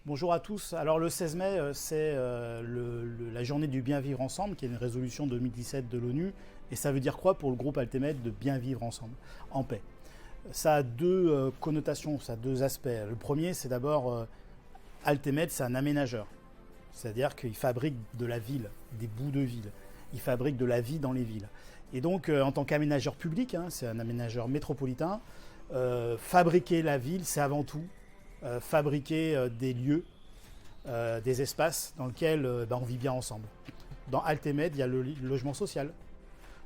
Bonjour à tous. Alors le 16 mai, c'est la journée du bien vivre ensemble, qui est une résolution 2017 de l'ONU. Et ça veut dire quoi pour le groupe Altemed de bien vivre ensemble, en paix? Ça a deux connotations, ça a deux aspects. Le premier, c'est d'abord Altemed, c'est un aménageur. C'est-à-dire qu'il fabrique de la ville, des bouts de ville. Il fabrique de la vie dans les villes. Et donc, en tant qu'aménageur public, c'est un aménageur métropolitain, fabriquer la ville, c'est avant tout fabriquer des lieux, des espaces dans lesquels on vit bien ensemble. Dans Altemed, il y a le logement social.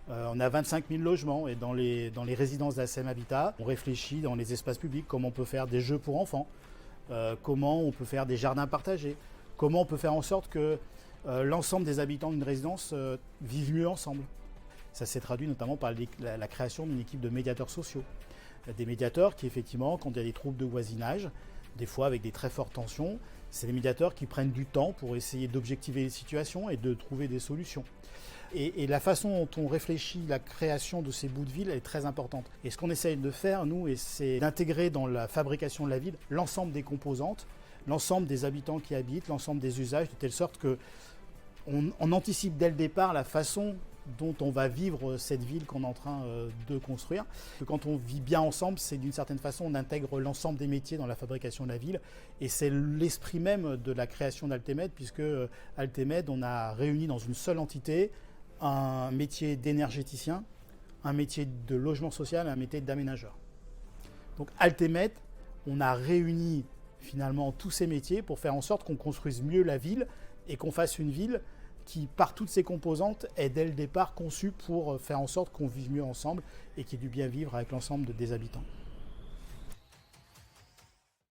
On a 25 000 logements et dans les résidences d'ASM Habitat, on réfléchit dans les espaces publics comment on peut faire des jeux pour enfants, comment on peut faire des jardins partagés, comment on peut faire en sorte que l'ensemble des habitants d'une résidence vivent mieux ensemble. Ça s'est traduit notamment par la création d'une équipe de médiateurs sociaux. Des médiateurs qui, effectivement, quand il y a des troubles de voisinage, des fois avec des très fortes tensions, c'est des médiateurs qui prennent du temps pour essayer d'objectiver les situations et de trouver des solutions. Et la façon dont on réfléchit la création de ces bouts de ville est très importante. Et ce qu'on essaye de faire, nous, c'est d'intégrer dans la fabrication de la ville l'ensemble des composantes, l'ensemble des habitants qui habitent, l'ensemble des usages, de telle sorte qu'on anticipe dès le départ la façon dont on va vivre cette ville qu'on est en train de construire. Quand on vit bien ensemble, c'est d'une certaine façon, on intègre l'ensemble des métiers dans la fabrication de la ville. Et c'est l'esprit même de la création d'Altemed, puisque Altemed, on a réuni dans une seule entité un métier d'énergéticien, un métier de logement social et un métier d'aménageur. Donc Altemed, on a réuni finalement tous ces métiers pour faire en sorte qu'on construise mieux la ville et qu'on fasse une ville qui, par toutes ses composantes, est dès le départ conçue pour faire en sorte qu'on vive mieux ensemble et qu'il y ait du bien vivre avec l'ensemble des habitants.